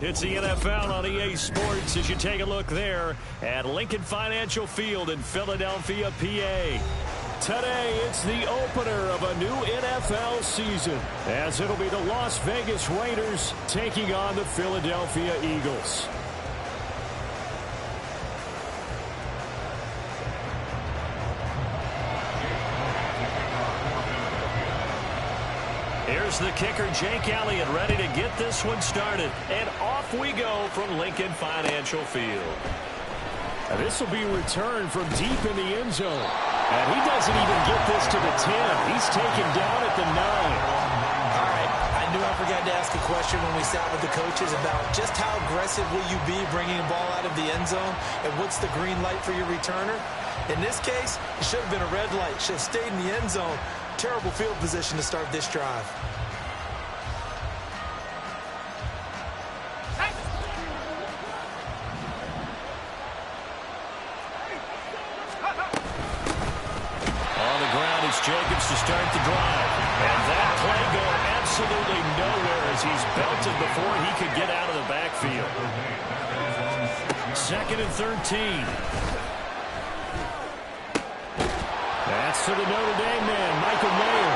It's the NFL on EA Sports as you take a look there at Lincoln Financial Field in Philadelphia, PA. Today, it's the opener of a new NFL season, as it'll be the Las Vegas Raiders taking on the Philadelphia Eagles. Here's the kicker, Jake Elliott, ready to get this one started. And off we go from Lincoln Financial Field. This will be returned from deep in the end zone. And he doesn't even get this to the 10. He's taken down at the 9. All right, I knew I forgot to ask a question when we sat with the coaches about just how aggressive will you be bringing the ball out of the end zone, and what's the green light for your returner? In this case, it should have been a red light. Should have stayed in the end zone. Terrible field position to start this drive. Jacobs to start the drive. And that play going absolutely nowhere as he's belted before he could get out of the backfield. 2nd and 13. That's to the Notre Dame man, Michael Mayer.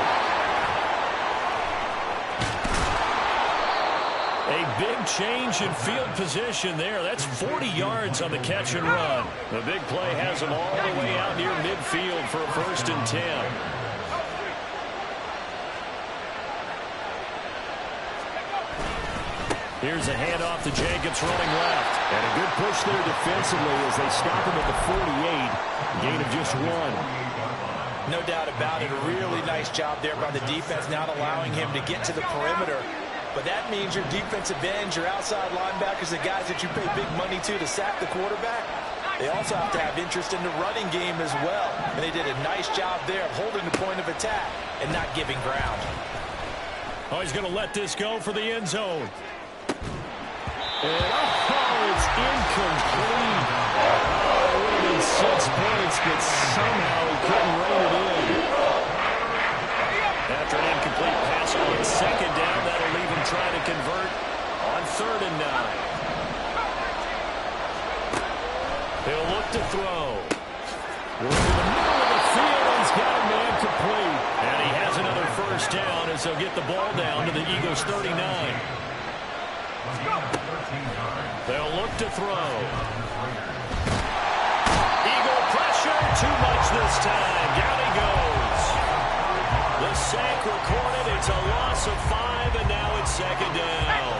A big change in field position there. That's 40 yards on the catch and run. The big play has him all the way out near midfield for a 1st and 10. Here's a handoff to Jacobs running left. And a good push there defensively as they stop him at the 48. Gain of just 1. No doubt about it. A really nice job there by the defense, not allowing him to get to the perimeter. But that means your defensive ends, your outside linebackers, the guys that you pay big money to sack the quarterback, they also have to have interest in the running game as well. And they did a nice job there of holding the point of attack and not giving ground. Oh, he's going to let this go for the end zone. And it's incomplete. It would have been 6 points, but somehow he couldn't rein it in. After an incomplete pass on 2nd down, that'll leave him trying to convert on 3rd and 9. He'll look to throw. We're in the middle of the field, and he's got a man complete. And he has another 1st down as they'll get the ball down to the Eagles' 39. They'll look to throw. Eagle pressure, too much this time. Down he goes. The sack recorded. It's a loss of 5, and now it's 2nd down.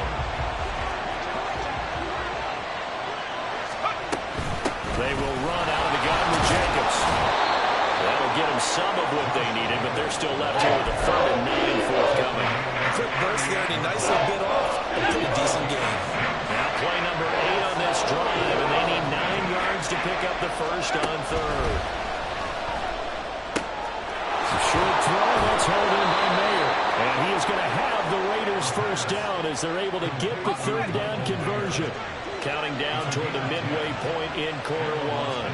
They will run out of the gun with Jacobs. That'll get them some of what they needed, but they're still left here with a 3rd and 9 forthcoming. Quick burst there, and he nicely bit off a pretty decent game. Now play number 8 on this drive, and they need 9 yards to pick up the 1st on 3rd. It's a short throw. That's hauled in by Mayer. And he is going to have the Raiders' 1st down as they're able to get the 3rd down conversion. Counting down toward the midway point in quarter 1.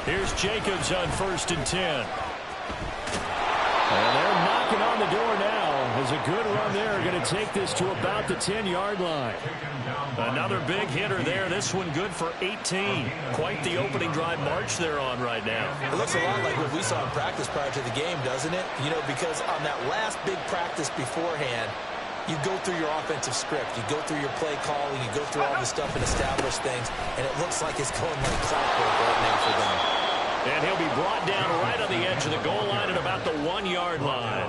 Here's Jacobs on 1st and 10. And they're knocking on the door now. As a good run there, going to take this to about the 10-yard line. Another big hitter there. This one good for 18. Quite the opening drive march they're on right now. It looks a lot like what we saw in practice prior to the game, doesn't it? You know, because on that last big practice beforehand, you go through your offensive script. You go through your play calling. You go through all the stuff and establish things. And it looks like it's going like clockwork right now for them. And he'll be brought down right on the edge of the goal line at about the 1-yard line.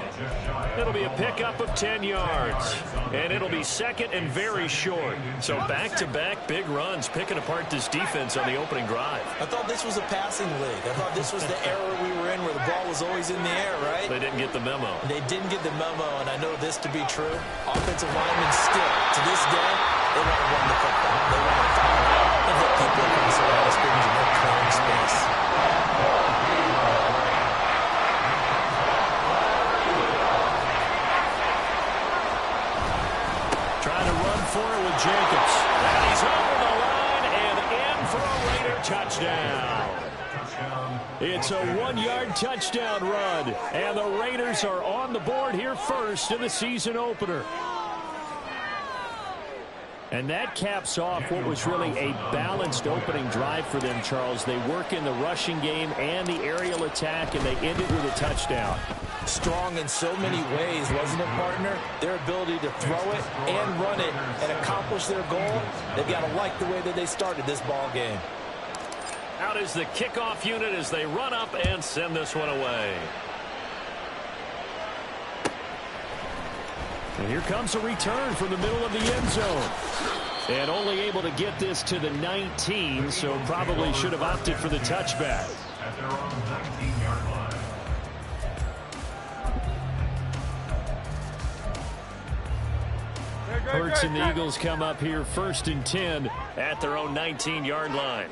It'll be a pickup of 10 yards. And it'll be 2nd and very short. So back-to-back big runs picking apart this defense on the opening drive. I thought this was a passing league. I thought this was the era we were in where the ball was always in the air, right? They didn't get the memo. They didn't get the memo, and I know this to be true. Offensive linemen still, to this day, they want to run the football. They want to fire and hit people across the line of scrimmage and hit clearing space. Trying to run for it with Jacobs. And he's over the line and in for a Raider touchdown. It's a 1-yard touchdown run, and the Raiders are on the board here first in the season opener. And that caps off what was really a balanced opening drive for them, Charles. They work in the rushing game and the aerial attack, and they ended with a touchdown. Strong in so many ways, wasn't it, partner? Their ability to throw it and run it and accomplish their goal, they've got to like the way that they started this ball game. Out is the kickoff unit as they run up and send this one away. And here comes a return from the middle of the end zone. And only able to get this to the 19, so probably should have opted for the touchback. At their own 19-yard line. Hurts and the Eagles come up here 1st and 10 at their own 19-yard line.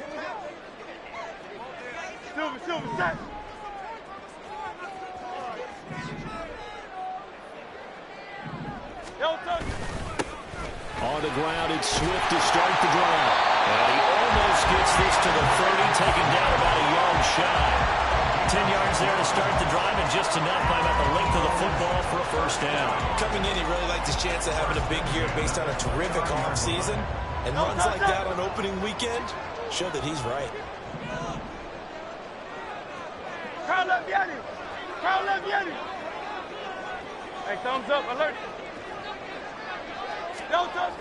On the ground, it's Swift to start the drive. And he almost gets this to the 30, taken down about a yard shy. 10 yards there to start the drive, and just enough by about the length of the football for a first down. Coming in, he really liked his chance of having a big year based on a terrific offseason. And runs like that on opening weekend show that he's right. Crowd left behind him. Crowd left behind him. Hey, thumbs up, alert. No touch.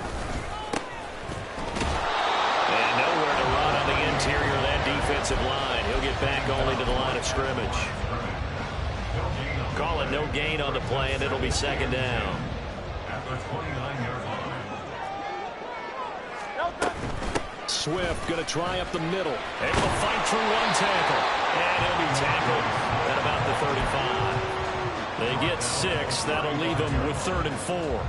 And nowhere to run on the interior of that defensive line. He'll get back only to the line of scrimmage. Call it no gain on the play, and it'll be 2nd down. At the 29-yard line. No touch. Swift going to try up the middle. Able to fight through one tackle. And he'll be tackled at about the 35. They get 6. That'll leave them with 3rd and 4.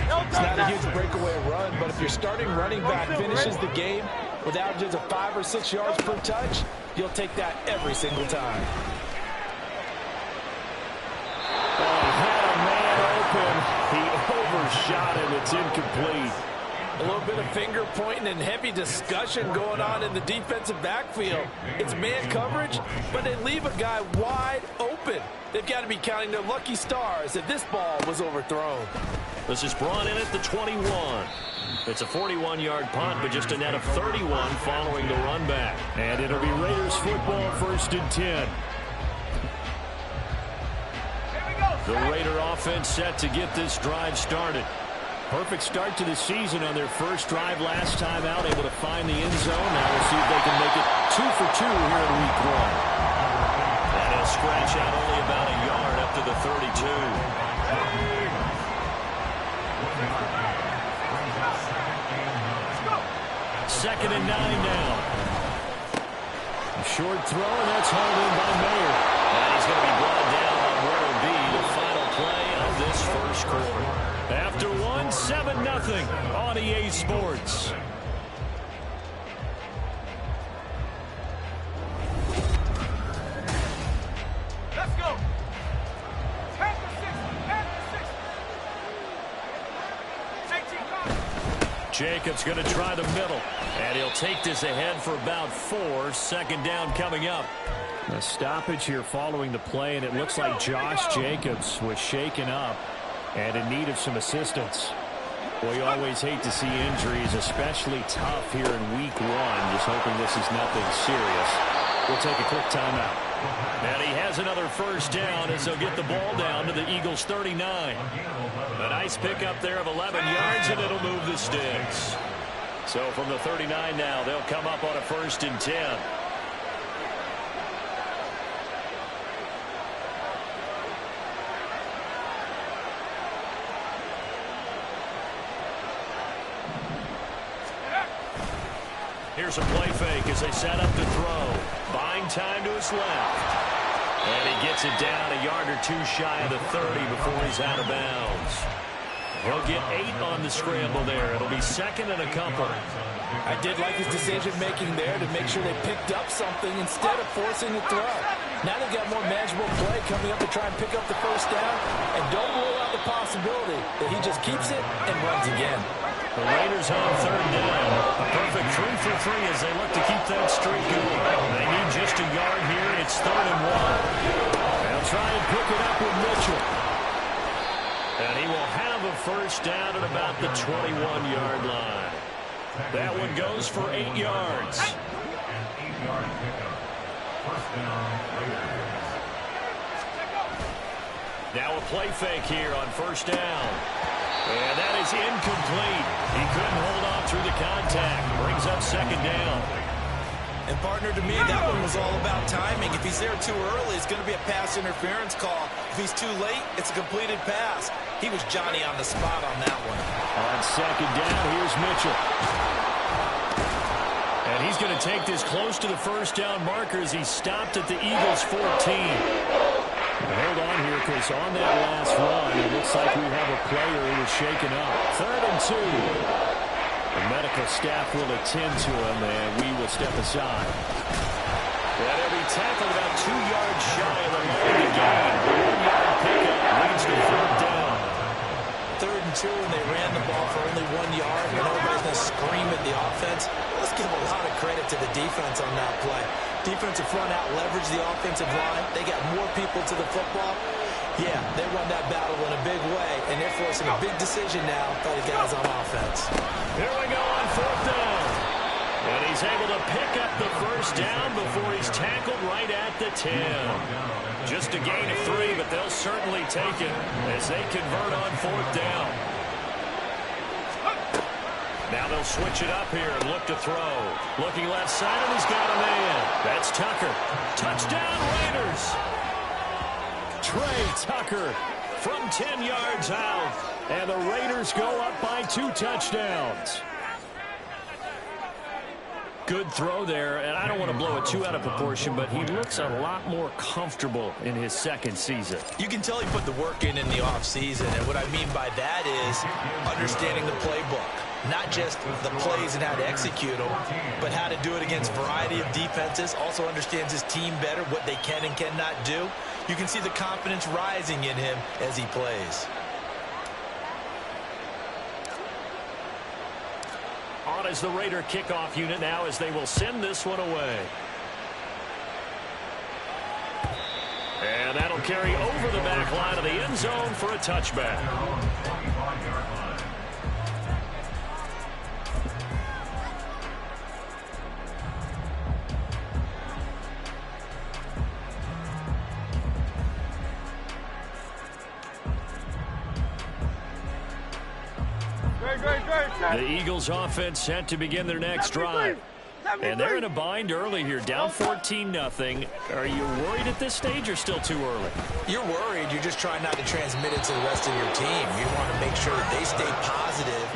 It's not a huge breakaway run, but if your starting running back finishes the game with averages of 5 or 6 yards per touch, you'll take that every single time. Oh, he had a man open. He overshot him. It's incomplete. A little bit of finger pointing and heavy discussion going on in the defensive backfield. It's man coverage, but they leave a guy wide open. They've got to be counting their lucky stars if this ball was overthrown. This is brought in at the 21. It's a 41-yard punt, but just a net of 31 following the run back. And it'll be Raiders football 1st and 10. The Raider offense set to get this drive started. Perfect start to the season on their first drive last time out, able to find the end zone. Now we'll see if they can make it 2 for 2 here in week 1. And he'll scratch out only about a yard up to the 32. 2nd and 9 now. A short throw, and that's hauled in by Mayer. And he's going to be brought down on what will be the final play of this first quarter. After 7-0 on EA Sports. Let's go. Jacobs going to try the middle, and he'll take this ahead for about 4. 2nd down coming up. A stoppage here following the play, and it looks like Josh Jacobs was shaken up and in need of some assistance. Well, you always hate to see injuries, especially tough here in week 1. Just hoping this is nothing serious. We'll take a quick timeout. And he has another first down as they'll get the ball down to the Eagles' 39. A nice pickup there of 11 yards, and it'll move the sticks. So from the 39 now, they'll come up on a 1st and 10. Here's a play fake as they set up to throw. Buying time to his left. And he gets it down a yard or 2 shy of the 30 before he's out of bounds. He'll get 8 on the scramble there. It'll be 2nd and a couple. I did like his decision-making there to make sure they picked up something instead of forcing the throw. Now they've got more manageable play coming up to try and pick up the first down. And don't rule out the possibility that he just keeps it and runs again. The Raiders on third down. A perfect 3 for 3 as they look to keep that streak going. They need just a yard here. It's 3rd and 1. They'll try and pick it up with Mitchell. And he will have a first down at about the 21-yard line. That one goes for 8 yards. An 8-yard pickup. First down, Raiders. Now a play fake here on first down. And that is incomplete. He couldn't hold on through the contact. Brings up 2nd down. And partner, to me, that one was all about timing. If he's there too early, it's going to be a pass interference call. If he's too late, it's a completed pass. He was Johnny on the spot on that one. On 2nd down, here's Mitchell. And he's going to take this close to the first down marker as he stopped at the Eagles' 14. Hold on here, because on that last run, it looks like we have a player who was shaken up. 3rd and 2. The medical staff will attend to him, and we will step aside. And he'll be tackled about 2 yards shy of the line of the game. 1-yard pickup leads to 3rd down. 3rd and 2, and they ran the ball for only 1 yard. And everybody's going to scream at the offense. Let's give a lot of credit to the defense on that play. Defensive front out leverage the offensive line. They got more people to the football. Yeah, they won that battle in a big way, and they're forcing a big decision now by the guys on offense. Here we go on 4th down. And he's able to pick up the first down before he's tackled right at the 10. Just a gain of 3, but they'll certainly take it as they convert on 4th down. Now they'll switch it up here and look to throw. Looking left side, and he's got a man. That's Tucker. Touchdown, Raiders. Trey Tucker from 10 yards out. And the Raiders go up by 2 touchdowns. Good throw there, and I don't want to blow it too out of proportion, but he looks a lot more comfortable in his 2nd season. You can tell he put the work in the offseason, and what I mean by that is understanding the playbook. Not just the plays and how to execute them, but how to do it against a variety of defenses. Also understands his team better, what they can and cannot do. You can see the confidence rising in him as he plays. On is the Raider kickoff unit now as they will send this one away. And that'll carry over the back line of the end zone for a touchback. The Eagles offense set to begin their next drive. And they're in a bind early here, down 14-0. Are you worried at this stage or still too early? You're worried. You're just trying not to transmit it to the rest of your team. You want to make sure that they stay positive.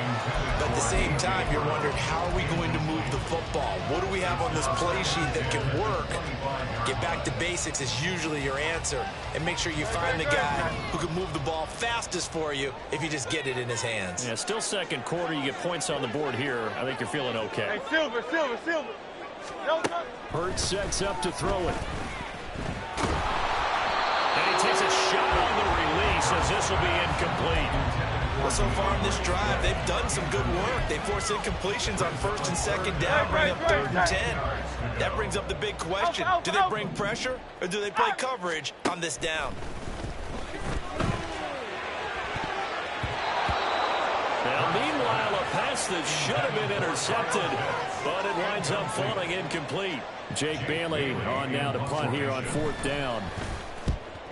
But at the same time, you're wondering, how are we going to move the football? What do we have on this play sheet that can work? Get back to basics is usually your answer. And make sure you find the guy who can move the ball fastest for you if you just get it in his hands. Yeah, still 2nd quarter. You get points on the board here. I think you're feeling okay. Hey, Silver. Hurts sets up to throw it. And he takes a shot on the release as this will be incomplete. Well, so far in this drive, they've done some good work. They force incompletions on 1st and 2nd down, bring up 3rd and 10. That brings up the big question. Do they bring pressure or do they play coverage on this down? Now, meanwhile, a pass that should have been intercepted, but it winds up falling incomplete. Jake Bailey on now to punt here on 4th down.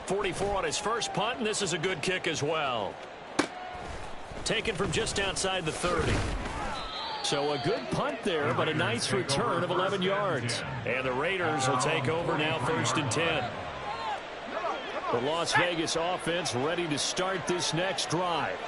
44 on his first punt, and this is a good kick as well. Taken from just outside the 30. So a good punt there, but a nice return of 11 yards. And the Raiders will take over now 1st and 10. The Las Vegas offense ready to start this next drive.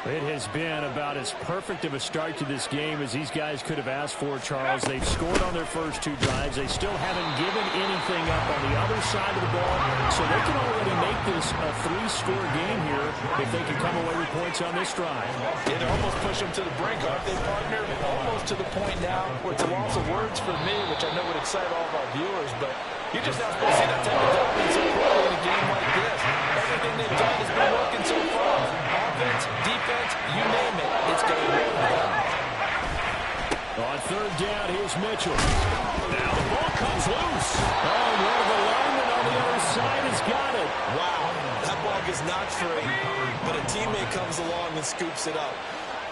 It has been about as perfect of a start to this game as these guys could have asked for, Charles. They've scored on their first 2 drives. They still haven't given anything up on the other side of the ball, so they can already make this a 3-score game here if they can come away with points on this drive. Yeah, they almost push them to the brink, aren't they, partner? Almost to the point now where it's a loss of words for me, which I know would excite all of our viewers, but you're just not supposed to see that type of dominance so quickly in a game like this. Everything they've done has been working so far. Offense, defense, you name it, it's going to work for them. third down. Here's Mitchell. Now the ball comes loose. Oh, one of the linemen on the other side has got it. Wow, that ball gets knocked free, but a teammate comes along and scoops it up.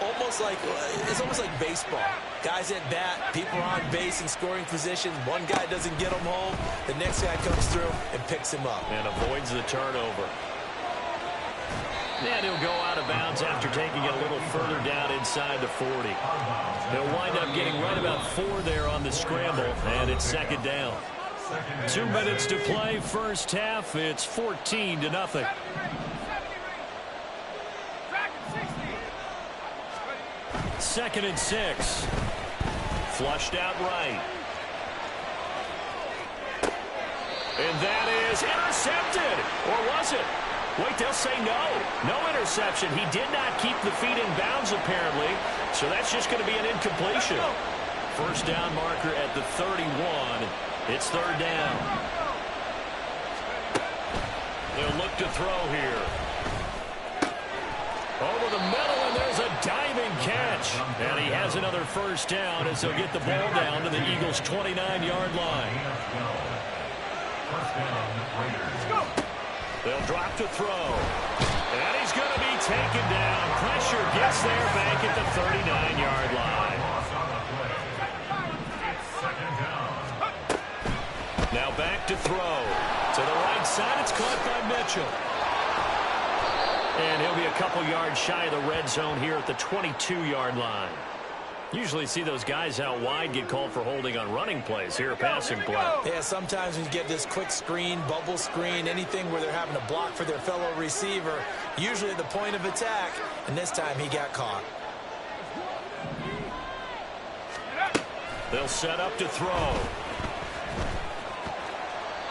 It's almost like baseball. Guys at bat, people are on base in scoring positions. One guy doesn't get him home. The next guy comes through and picks him up. And avoids the turnover. And he'll go out of bounds after taking it a little further down inside the 40. He'll wind up getting right about 4 there on the scramble, and it's second down. 2 minutes to play, first half. It's 14-0. Second and 6. Flushed out right. And that is intercepted. Or was it? Wait, they'll say no. No interception. He did not keep the feet in bounds, apparently. So that's just going to be an incompletion. First down marker at the 31. It's third down. They'll look to throw here. Over the middle, and there's a diving catch. And he has another first down as they'll get the ball down to the Eagles' 29-yard line. They'll drop to throw. And he's going to be taken down. Pressure gets there back at the 39-yard line. Now back to throw. To the right side, it's caught by Mitchell. And he'll be a couple yards shy of the red zone here at the 22-yard line. Usually see those guys out wide get called for holding on running plays. Here, a passing play. Yeah, sometimes when you get this quick screen, bubble screen, anything where they're having to block for their fellow receiver, usually at the point of attack, and this time he got caught. They'll set up to throw.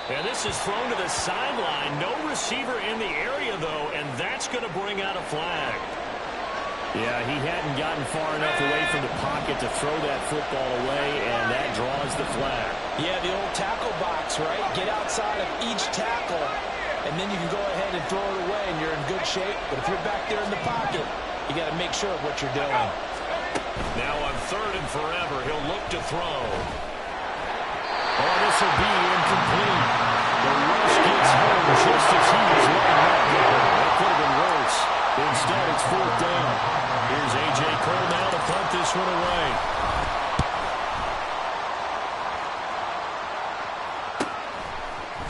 And this is thrown to the sideline. No receiver in the area, though, and that's going to bring out a flag. Yeah, he hadn't gotten far enough away from the pocket to throw that football away, and that draws the flag. Yeah, the old tackle box, right? Get outside of each tackle, and then you can go ahead and throw it away, and you're in good shape. But if you're back there in the pocket, you got to make sure of what you're doing. Now on third and forever, he'll look to throw. Oh, this will be incomplete. The rush gets home just as he was lining up. That could have been worse. Instead, it's fourth down. Here's A.J. Cole now to punt this one away.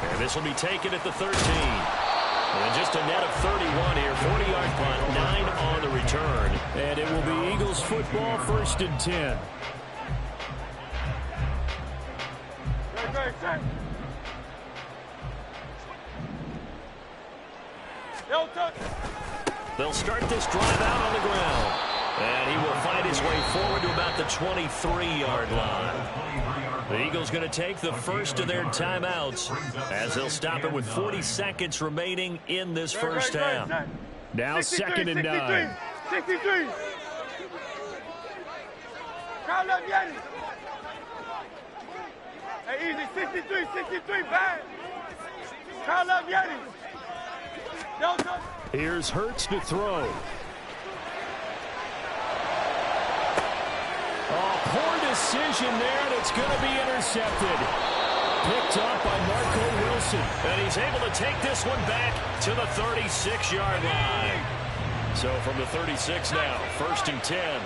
And this will be taken at the 13. And just a net of 31 here. 40-yard punt, 9 on the return. And it will be Eagles football, first and 10. They'll start this drive out on the ground. And he will find his way forward to about the 23-yard line. The Eagles going to take the first of their timeouts as they'll stop it with 40 seconds remaining in this first half. Now 2nd and 9. 63. Crowd left Yeti. Hey, easy. 63, bang. Crowd left Yeti. Here's Hurts to throw. Oh, poor decision there, and it's going to be intercepted. Picked up by Marco Wilson. And he's able to take this one back to the 36-yard line. So from the 36 now, first and 10.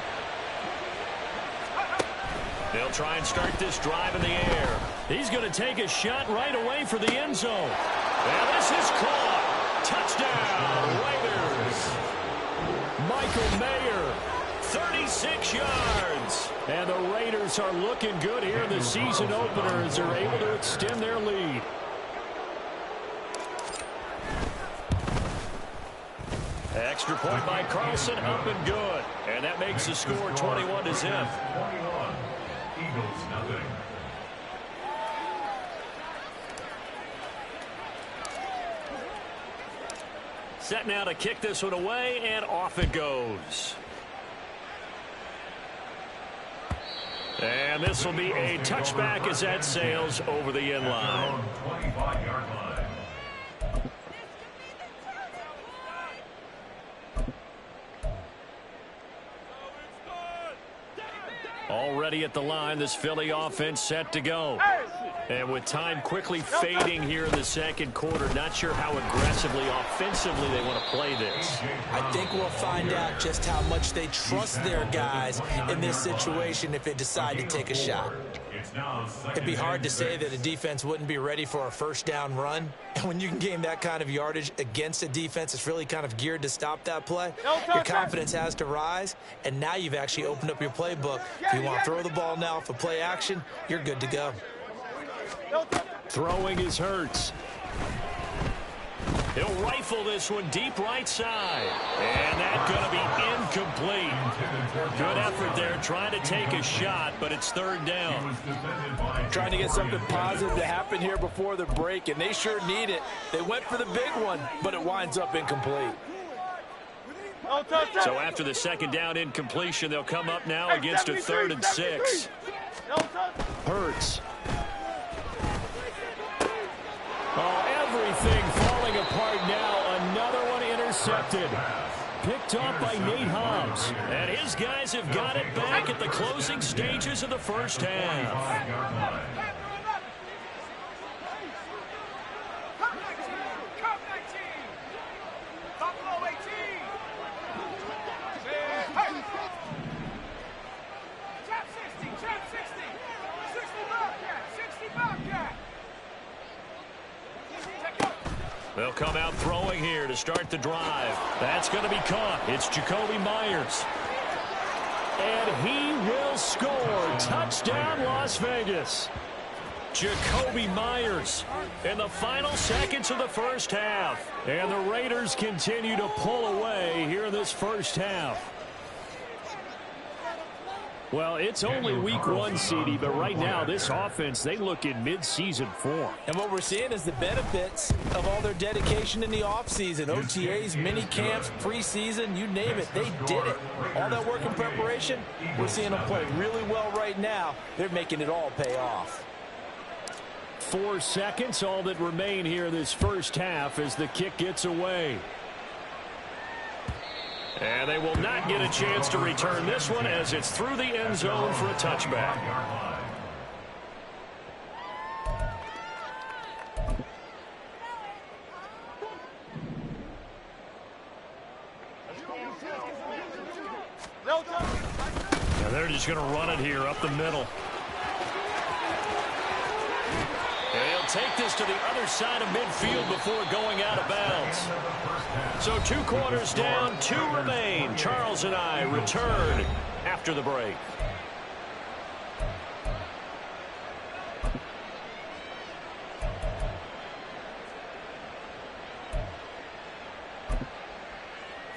They'll try and start this drive in the air. He's going to take a shot right away for the end zone. And this is caught. Touchdown, Raiders. Michael Mayer, 36 yards. And the Raiders are looking good here in the season opener as they're able to extend their lead. Extra point by Carlson, up and good. And that makes the score 21-0. 21. Eagles, nothing. Set now to kick this one away, and off it goes. And this will be a touchback as that sails over the end line. 25-yard line. Already at the line, this Philly offense set to go. And with time quickly fading here in the second quarter, not sure how aggressively, offensively they want to play this. I think we'll find out just how much they trust their guys in this situation if they decide to take a shot. It'd be hard to say that a defense wouldn't be ready for a first down run. And when you can gain that kind of yardage against a defense that's really kind of geared to stop that play, your confidence has to rise. And now you've actually opened up your playbook. If you want to throw the ball now for play action, you're good to go. Throwing is Hurts. He'll rifle this one deep right side. And that's going to be incomplete. Good effort there trying to take a shot, but it's third down. Trying to get something positive to happen here before the break, and they sure need it. They went for the big one, but it winds up incomplete. So after the second down incompletion, they'll come up now against a 3rd and 6. Hurts. Oh, everything falling apart now. Another one intercepted. Picked off by Nate Hobbs. And his guys have got it back at the closing stages of the first half. They'll come out throwing here to start the drive. That's going to be caught. It's Jakobi Meyers. And he will score. Touchdown, Las Vegas. Jakobi Meyers in the final seconds of the first half. And the Raiders continue to pull away here in this first half. Well, it's only week 1, CD, but right now this offense, they look in mid-season form. And what we're seeing is the benefits of all their dedication in the offseason. OTAs, mini camps, preseason, you name it, they did it. All that work in preparation, we're seeing them play really well right now. They're making it all pay off. 4 seconds, all that remain here this first half as the kick gets away. And they will not get a chance to return this one as it's through the end zone for a touchback. Now they're just going to run it here up the middle. And he'll take this to the other side of midfield before going out of bounds. So 2 quarters down, 2 remain. Charles and I return after the break.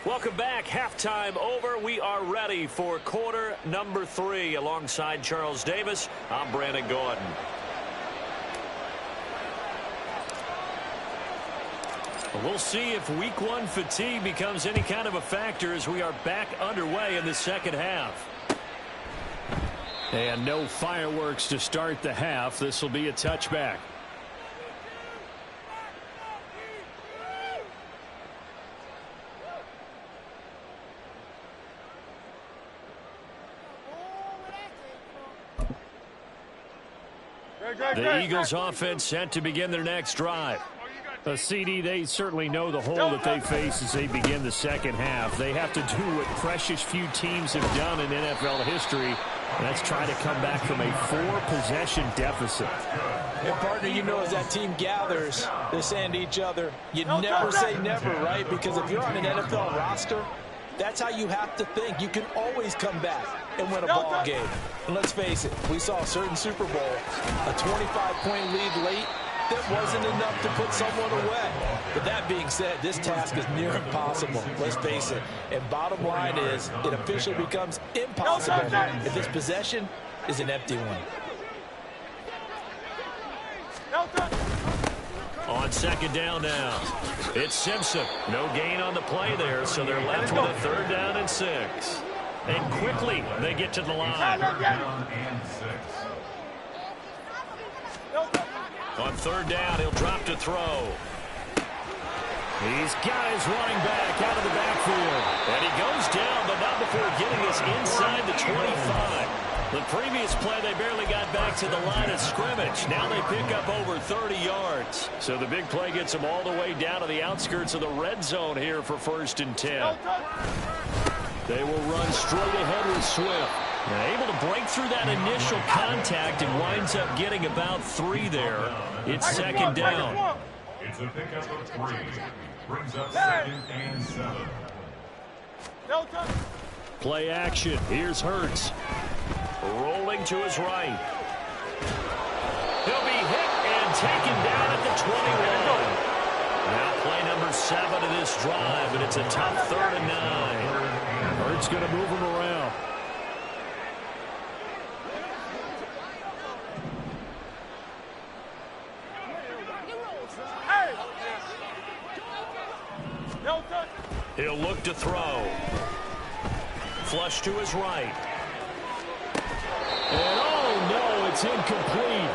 Welcome back. Halftime over. We are ready for quarter number 3. Alongside Charles Davis, I'm Brandon Gordon. We'll see if week 1 fatigue becomes any kind of a factor as we are back underway in the second half. And no fireworks to start the half. This will be a touchback. The Eagles offense set to begin their next drive. CD, they certainly know the hole that they face as they begin the second half. They have to do what precious few teams have done in NFL history. That's try to come back from a 4-possession deficit. And partner, you know, as that team gathers, they're saying to each other, you never say never, right? Because if you're on an NFL roster, that's how you have to think. You can always come back and win a ball game. And let's face it, we saw a certain Super Bowl, a 25-point lead late. That wasn't enough to put someone away. But that being said, this task is near impossible. Let's face it. And bottom line is, it officially becomes impossible if this possession is an empty one. On second down now, it's Simpson. No gain on the play there, so they're left with a 3rd down and 6. And quickly, they get to the line. On 3rd down, he'll drop to throw. He's got his running back out of the backfield. And he goes down, but not before getting us inside the 25. The previous play, they barely got back to the line of scrimmage. Now they pick up over 30 yards. So the big play gets them all the way down to the outskirts of the red zone here for 1st and 10. They will run straight ahead with Swift. And able to break through that initial contact and winds up getting about 3 there. It's 2nd down. It's a pickup of 3. Brings up 2nd and 7. Play action. Here's Hurts. Rolling to his right. He'll be hit and taken down at the 21. Now play number 7 of this drive, and it's a tough 3rd and 9. Hurts going to move him around. He'll look to throw. Flush to his right. And oh no, it's incomplete.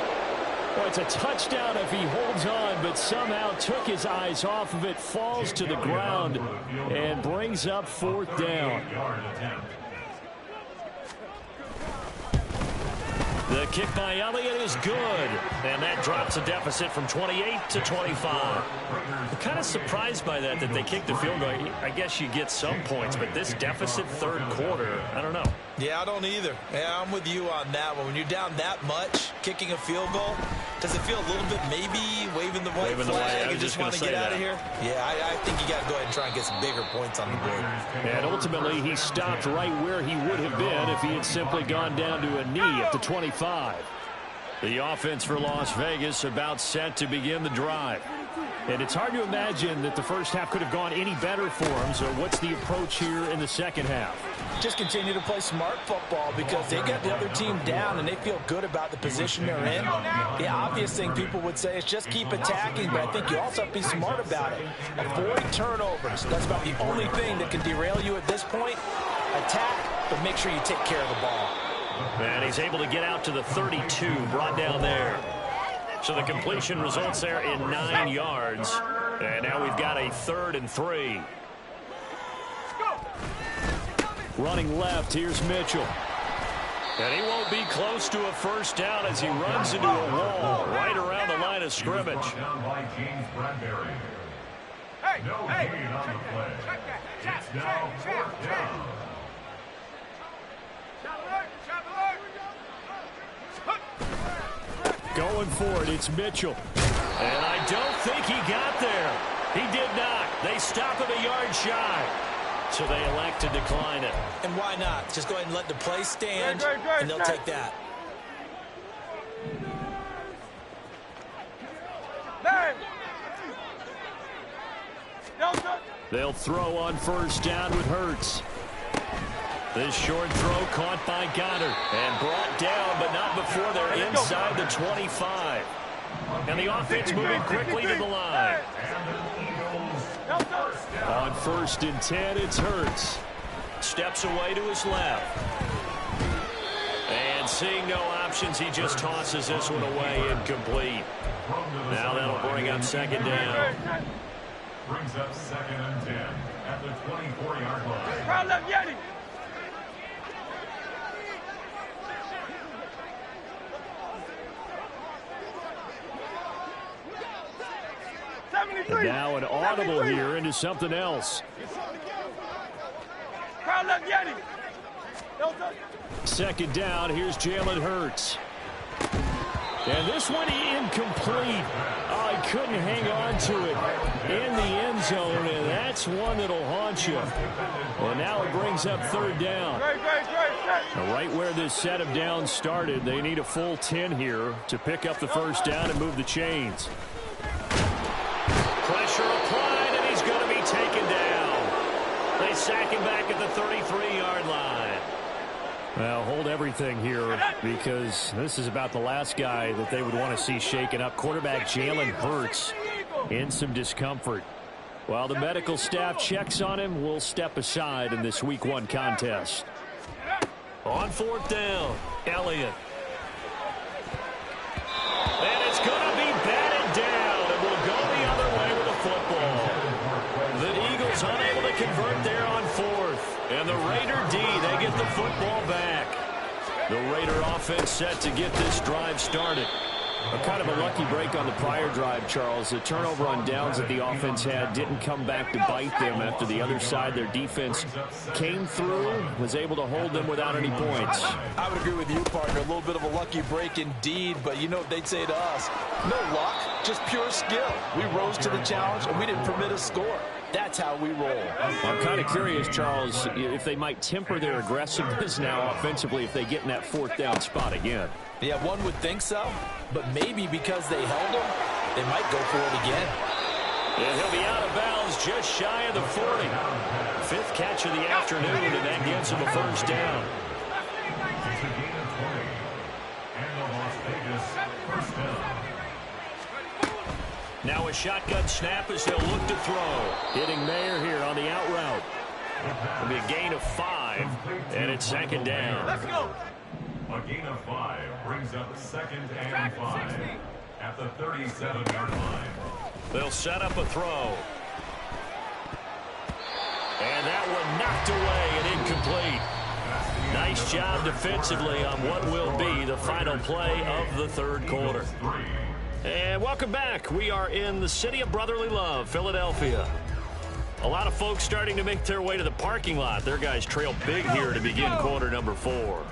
Well, it's a touchdown if he holds on, but somehow took his eyes off of it, falls to the ground, and brings up 4th down. The kick by Elliott is good, and that drops a deficit from 28 to 25. I'm kind of surprised by that they kicked the field goal. I guess you get some points, but this deficit 3rd quarter, I don't know. Yeah, I don't either. Yeah, I'm with you on that one. When you're down that much, kicking a field goal, does it feel a little bit maybe waving the white flag and just want to get out of here? Yeah, I think you got to go ahead and try and get some bigger points on the board. And ultimately, he stopped right where he would have been if he had simply gone down to a knee at the 25. The offense for Las Vegas about set to begin the drive. And it's hard to imagine that the first half could have gone any better for him. So what's the approach here in the second half? Just continue to play smart football because they get the other team down and they feel good about the position they're in. The obvious thing people would say is just keep attacking, but I think you also have to be smart about it. Avoid turnovers. That's about the only thing that can derail you at this point. Attack, but make sure you take care of the ball. And he's able to get out to the 32, brought down there. So the completion results there in 9 yards. And now we've got a 3rd and 3. Running left, here's Mitchell. And he won't be close to a 1st down as he runs into a wall right around the line of scrimmage. Down by James Bradbury. No gain on the play. It's now 4th down. Going for it, it's Mitchell. And I don't think he got there. He did not. They stop him a yard shy. So they elect to decline it. And why not? Just go ahead and let the play stand, and they'll take that. They'll throw on 1st down with Hurts. This short throw caught by Goddard and brought down, but not before they're inside the 25. And the offense moving quickly to the line. On 1st and 10, it's Hurts. Steps away to his left. And seeing no options, he just tosses this one away, incomplete. Now that'll bring up 2nd down. Brings up 2nd and 10 at the 24-yard line. And now an audible here into something else. 2nd down, here's Jalen Hurts. And this one incomplete. Oh, he couldn't hang on to it in the end zone, and that's one that'll haunt you. Well, now it brings up 3rd down. Right where this set of downs started, they need a full 10 here to pick up the 1st down and move the chains. Pressure applied, and he's going to be taken down. They sack him back at the 33-yard line. Well, hold everything here because this is about the last guy that they would want to see shaken up. Quarterback Jalen Hurts in some discomfort. While the medical staff checks on him, we'll step aside in this Week 1 contest. On 4th down, Elliott. And it's going to be batted down, and we'll go the other way with the football. The Eagles unable to convert there on 4th. And the Raider D, they get the football back. The Raider offense set to get this drive started. Kind of a lucky break on the prior drive, Charles. The turnover on downs that the offense had didn't come back to bite them after the other side. Their defense came through, was able to hold them without any points. I would agree with you, partner. A little bit of a lucky break indeed, but you know what they'd say to us? No luck, just pure skill. We rose to the challenge, and we didn't permit a score. That's how we roll. I'm kind of curious, Charles, if they might temper their aggressiveness now offensively if they get in that fourth down spot again. Yeah, one would think so, but maybe because they held him, they might go for it again. And he'll be out of bounds just shy of the 40. Fifth catch of the afternoon, and that gets him a first down. It's a gain of 20. And the Las Vegas first down. Now a shotgun snap as they'll look to throw. Hitting Mayer here on the out route. It'll be a gain of 5, and it's second down. Let's go. A gain of 5 brings up second and 5 at the 37-yard line. They'll set up a throw. And that one knocked away and incomplete. Nice job defensively on what will be the final play of the third quarter. And welcome back. We are in the city of brotherly love, Philadelphia. A lot of folks starting to make their way to the parking lot. Their guys trail big here to begin quarter number 4.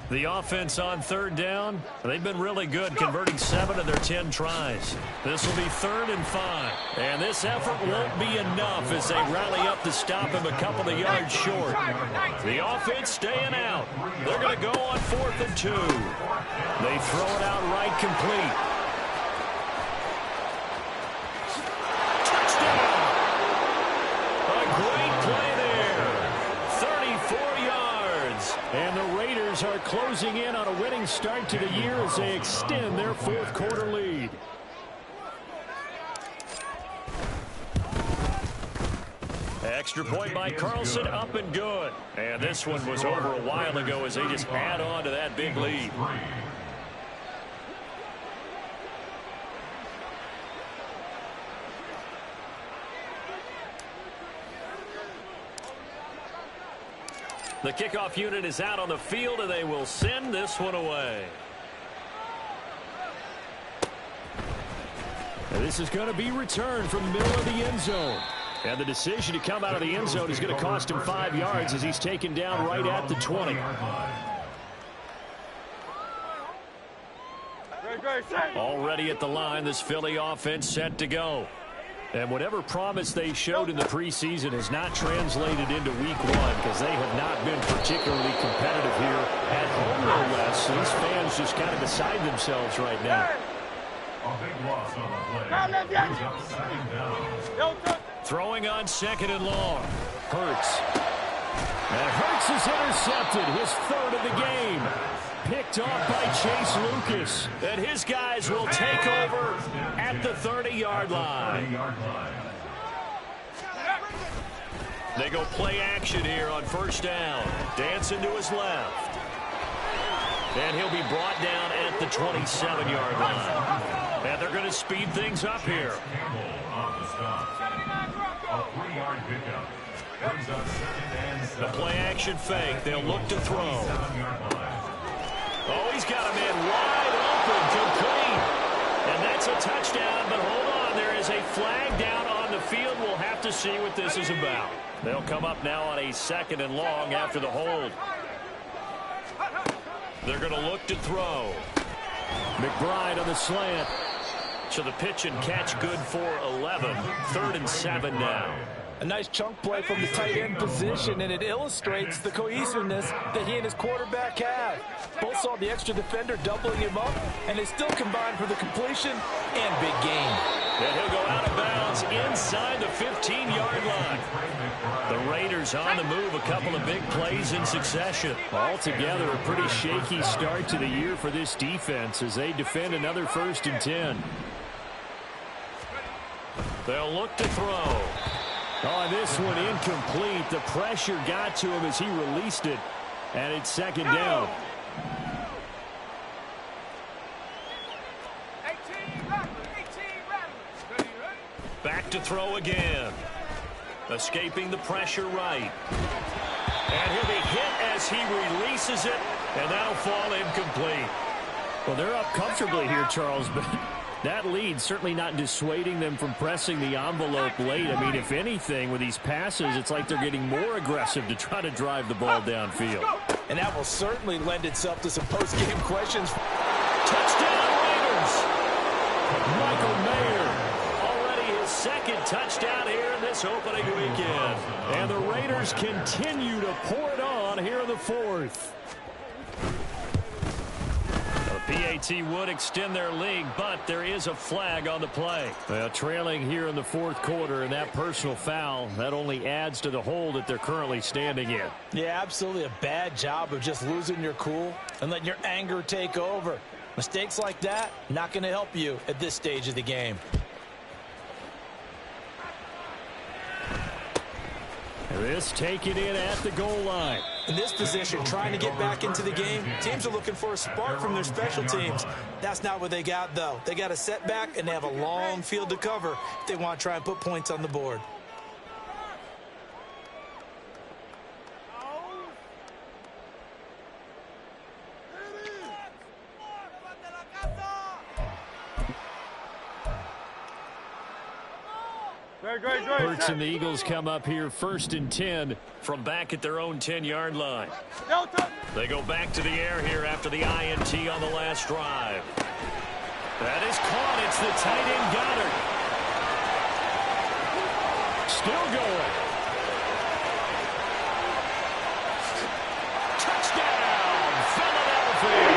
The offense on third down, they've been really good, converting 7 of their 10 tries. This will be 3rd and 5. And this effort won't be enough as they rally up to stop him a couple of yards short. The offense staying out. They're going to go on 4th and 2. They throw it out right complete. Touchdown! A great play there. 34 yards. And the Raiders are closing in on a winning start to the year as they extend their fourth quarter lead. Extra point by Carlson, up and good. And this one was over a while ago as they just add on to that big lead. The kickoff unit is out on the field, and they will send this one away. And this is going to be returned from the middle of the end zone. And the decision to come out of the end zone is going to cost him 5 yards as he's taken down right at the 20. Already at the line, this Philly offense set to go. And whatever promise they showed in the preseason has not translated into week 1 because they have not been particularly competitive here at home, no less. So these fans just kind of beside themselves right now. A big loss on the play. Brings up second down. Throwing on 2nd and long. Hurts. And Hurts is intercepted, his 3rd of the game. Picked off by Chase Lucas. And his guys will take over at the 30-yard line. They go play action here on first down. Dancing to his left. And he'll be brought down at the 27-yard line. And they're going to speed things up here. A 3-yard pickup. Brings up second and 7. The play action fake. They'll look to throw. Oh, he's got a man wide open, complete. And that's a touchdown, but hold on. There is a flag down on the field. We'll have to see what this is about. They'll come up now on a 2nd and long after the hold. They're going to look to throw. McBride on the slant. So the pitch and catch good for 11. 3rd and 7 now. A nice chunk play from the tight end position, and it illustrates the cohesiveness that he and his quarterback have. Both saw the extra defender doubling him up, and they still combined for the completion and big gain. And he'll go out of bounds inside the 15-yard line. The Raiders on the move, a couple of big plays in succession. Altogether, a pretty shaky start to the year for this defense as they defend another 1st and 10. They'll look to throw. Oh, this one incomplete. The pressure got to him as he released it, and it's 2nd down. Back to throw again. Escaping the pressure right. And he'll be hit as he releases it, and that'll fall incomplete. Well, they're up comfortably here, Charles, but that lead certainly not dissuading them from pressing the envelope late. I mean, if anything, with these passes, it's like they're getting more aggressive to try to drive the ball downfield. And that will certainly lend itself to some post-game questions. Touchdown, Raiders! Michael Mayer, already his second touchdown here in this opening weekend. And the Raiders continue to pour it on here in the fourth. The PAT would extend their lead, but there is a flag on the play. Well, trailing here in the fourth quarter, and that personal foul, that only adds to the hole that they're currently standing in. Yeah, absolutely a bad job of just losing your cool and letting your anger take over. Mistakes like that, not going to help you at this stage of the game. This taken in at the goal line. In this position, trying to get back into the game, teams are looking for a spark from their special teams. That's not what they got, though. They got a setback, and they have a long field to cover if they want to try and put points on the board. Hurts and the Eagles come up here 1st and 10 from back at their own 10-yard line. They go back to the air here after the INT on the last drive. That is caught. It's the tight end Goddard. Still going. Touchdown, Philadelphia.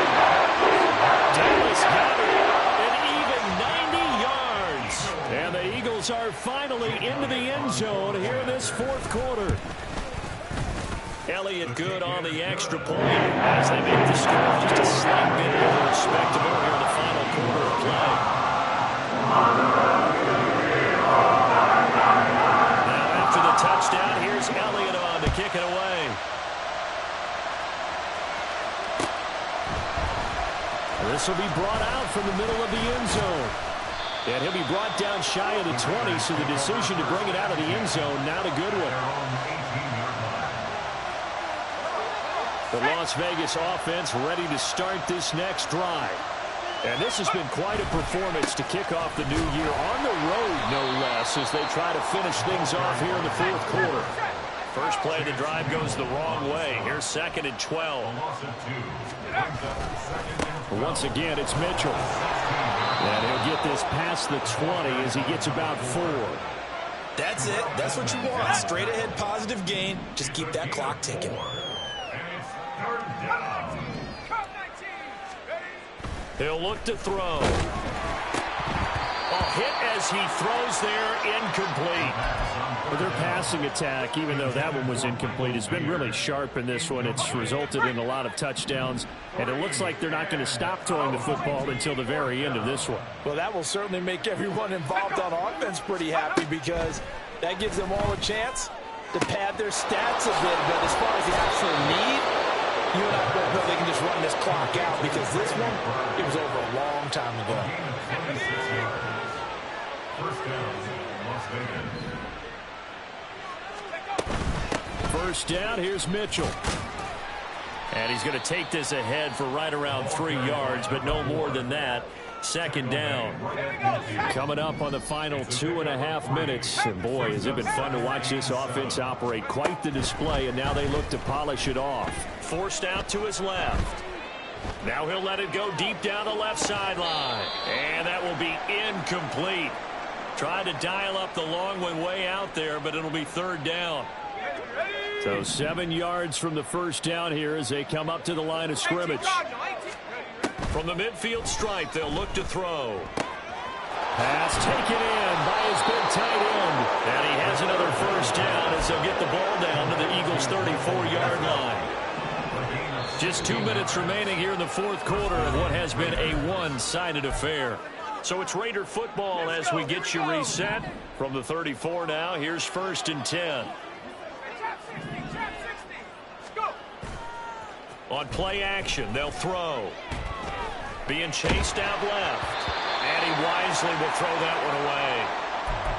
Dallas Goddard, an even 90 yards. And the Eagles are finally into the end zone here in this fourth quarter. Elliott good on the extra point as they make the score just a slight bit more respectable here in the final quarter of play. Now after the touchdown, here's Elliott on to kick it away. This will be brought out from the middle of the end zone. And he'll be brought down shy of the 20, so the decision to bring it out of the end zone, not a good one. The Las Vegas offense ready to start this next drive. And this has been quite a performance to kick off the new year on the road, no less, as they try to finish things off here in the fourth quarter. First play of the drive goes the wrong way. Here's 2nd and 12. Once again, it's Mitchell. And he'll get this past the 20 as he gets about 4. That's it. That's what you want. Straight ahead positive gain. Just keep that clock ticking. He'll look to throw. A hit as he throws there, incomplete. Well, their passing attack, even though that one was incomplete, has been really sharp in this one. It's resulted in a lot of touchdowns, and it looks like they're not going to stop throwing the football until the very end of this one. Well, that will certainly make everyone involved on offense pretty happy because that gives them all a chance to pad their stats a bit. But as far as the actual need, you and I both know they can just run this clock out because this one, it was over a long time ago. First down, Las Vegas. First down, here's Mitchell. And he's going to take this ahead for right around 3 yards, but no more than that. 2nd down. Coming up on the final 2.5 minutes. And boy, has it been fun to watch this offense operate. Quite the display, and now they look to polish it off. Forced out to his left. Now he'll let it go deep down the left sideline. And that will be incomplete. Tried to dial up the long one way out there, but it'll be 3rd down. So 7 yards from the first down here as they come up to the line of scrimmage. From the midfield stripe, they'll look to throw. Pass taken in by his big tight end. And he has another first down as they'll get the ball down to the Eagles' 34-yard line. Just 2 minutes remaining here in the fourth quarter of what has been a one-sided affair. So it's Raider football as we get you reset. From the 34 now, here's 1st and 10. On play action, they'll throw. Being chased out left. And he wisely will throw that one away.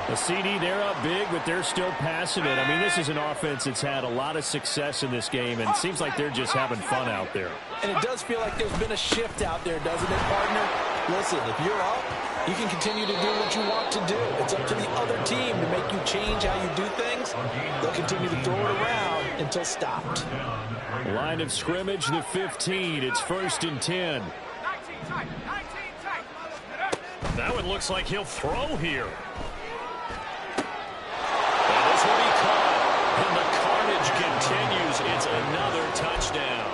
The CD, they're up big, but they're still passing it. I mean, this is an offense that's had a lot of success in this game, and it seems like they're just having fun out there. And it does feel like there's been a shift out there, doesn't it, partner? Listen, if you're up, you can continue to do what you want to do. It's up to the other team to make you change how you do things. They'll continue to throw it around until stopped. Line of scrimmage, the 15. It's 1st and 10. That one looks like he'll throw here. That is what he caught. And the carnage continues. It's another touchdown.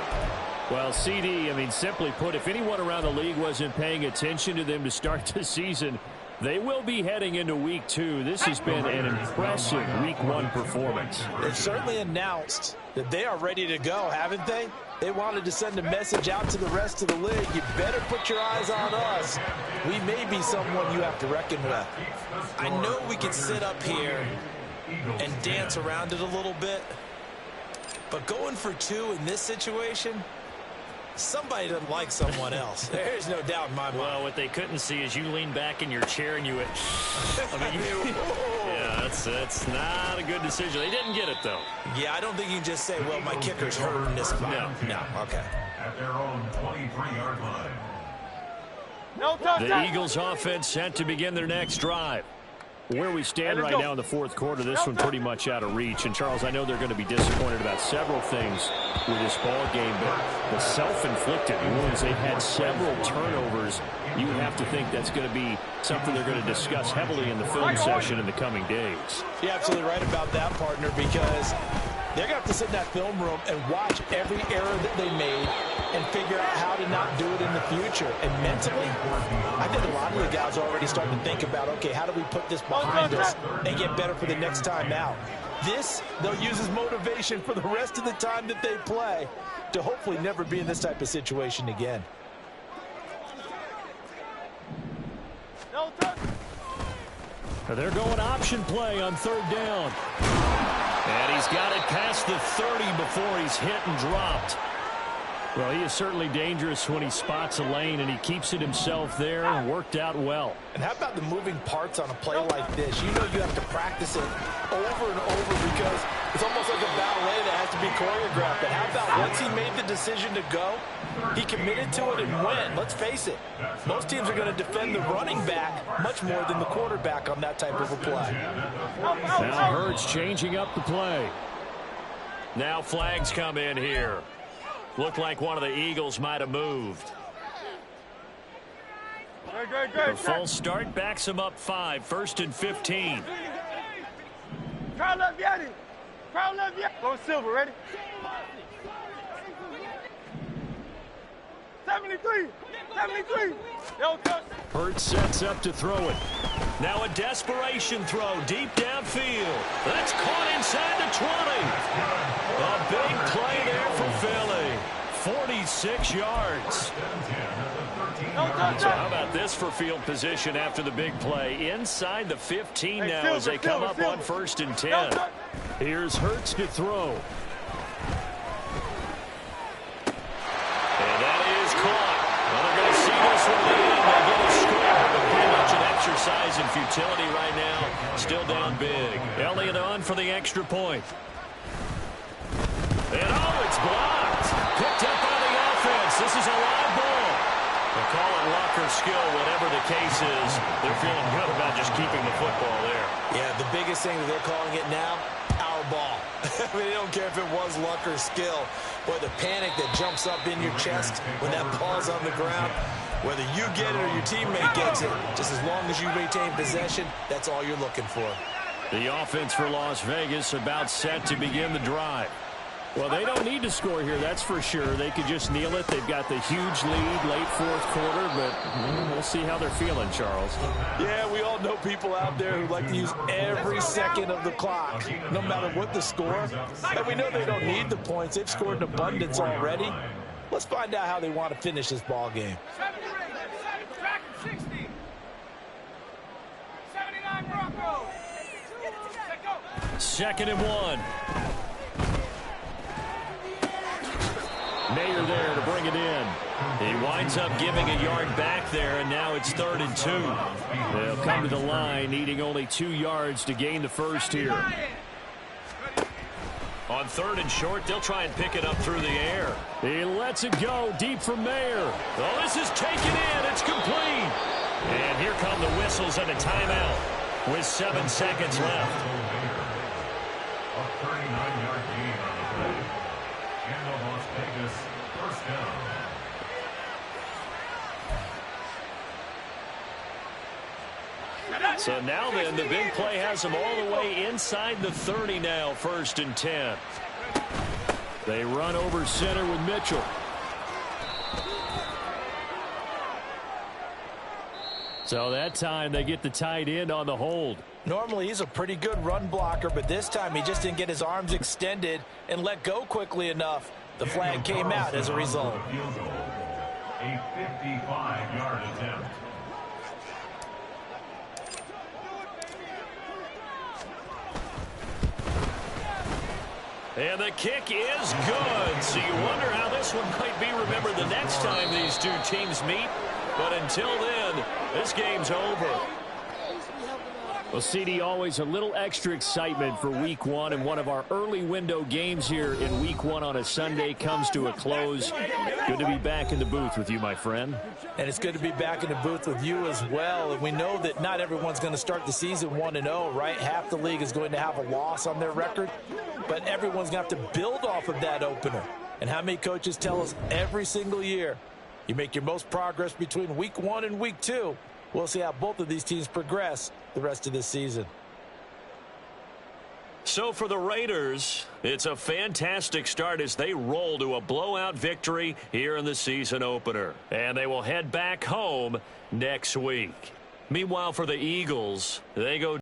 Well, CD, I mean, simply put, if anyone around the league wasn't paying attention to them to start the season, they will be heading into Week 2. This has been an impressive Week 1 performance. They've certainly announced that they are ready to go, haven't they? They wanted to send a message out to the rest of the league. You better put your eyes on us. We may be someone you have to reckon with. I know we can sit up here and dance around it a little bit, but going for 2 in this situation, somebody doesn't like someone else. There's no doubt in my mind. Well, what they couldn't see is you lean back in your chair and you went, I mean, yeah, that's not a good decision. They didn't get it, though. Yeah, I don't think you can just say, well, my kicker's hurting this spot. No, okay. At their own 23-yard line. The Eagles offense set to begin their next drive. Where we stand right now in the fourth quarter, this one pretty much out of reach. And, Charles, I know they're going to be disappointed about several things with this ball game, but the self-inflicted wounds, they've had several turnovers. You would have to think that's going to be something they're going to discuss heavily in the film session in the coming days. You're absolutely right about that, partner, because they're going to have to sit in that film room and watch every error that they made and figure out how to not do it in the future. And mentally, I think a lot of the guys are already starting to think about, okay, how do we put this behind us and get better for the next time out? This, they'll use as motivation for the rest of the time that they play to hopefully never be in this type of situation again. They're going option play on 3rd down. And he's got it past the 30 before he's hit and dropped. Well, he is certainly dangerous when he spots a lane, and he keeps it himself there and worked out well. And how about the moving parts on a play like this? You know you have to practice it over and over because it's almost like a ballet that has to be choreographed. But how about once he made the decision to go, he committed to it and went. Let's face it, most teams are going to defend the running back much more than the quarterback on that type of a play. Now Hurts changing up the play. Now flags come in here. Looked like one of the Eagles might have moved. The false start backs him up 5, 1st and 15. Crowd left Yanni. Crowd left Yanni. Go Silver, ready? 73. 73. Yo, coach. Hurts sets up to throw it. Now a desperation throw deep downfield. That's caught inside the 20. A big play there for Philly. 46 yards. So how about this for field position after the big play? Inside the 15 now as they come up on 1st and 10. Here's Hurts to throw. And that is caught. Well, they're going to see this one in. They get a score, but pretty much an exercise in futility right now. Still down big. Elliott on for the extra point. And it's blocked. Picked up by the offense. This is a live ball. They'll call it luck or skill, whatever the case is. They're feeling good about just keeping the football there. Yeah, the biggest thing that they're calling it now, our ball. I mean, they don't care if it was luck or skill. Boy, the panic that jumps up in your chest when that ball's on the ground, whether you get it or your teammate gets it, just as long as you maintain possession, that's all you're looking for. The offense for Las Vegas about set to begin the drive. Well, they don't need to score here, that's for sure. They could just kneel it. They've got the huge lead late fourth quarter, but we'll see how they're feeling, Charles. Yeah, we all know people out there who like to use every second of the clock, no matter what the score. And we know they don't need the points. They've scored in abundance already. Let's find out how they want to finish this ball game. 60. 79 Broncos. 2nd and 1. Mayer there to bring it in. He winds up giving a yard back there, and now it's 3rd and 2. They'll come to the line, needing only 2 yards to gain the first here. On 3rd and short, they'll try and pick it up through the air. He lets it go deep from Mayer. Oh, this is taken in. It's complete. And here come the whistles and a timeout with 7 seconds left. A 39-yard gain on the play. And the Las Vegas first down. So now then, the big play has them all the way inside the 30 now, 1st and 10. They run over center with Mitchell. So that time they get the tight end on the hold. Normally he's a pretty good run blocker, but this time he just didn't get his arms extended and let go quickly enough. The flag came out as a result. A 55-yard attempt. And the kick is good. So you wonder how this one might be remembered the next time these two teams meet. But until then, this game's over. Well, CD, always a little extra excitement for Week 1, and one of our early window games here in Week 1 on a Sunday comes to a close. Good to be back in the booth with you, my friend. And it's good to be back in the booth with you as well. And we know that not everyone's going to start the season 1-0, right? Half the league is going to have a loss on their record, but everyone's going to have to build off of that opener. And how many coaches tell us every single year, you make your most progress between Week 1 and Week 2. We'll see how both of these teams progress the rest of this season. So for the Raiders, it's a fantastic start as they roll to a blowout victory here in the season opener. And they will head back home next week. Meanwhile, for the Eagles, they go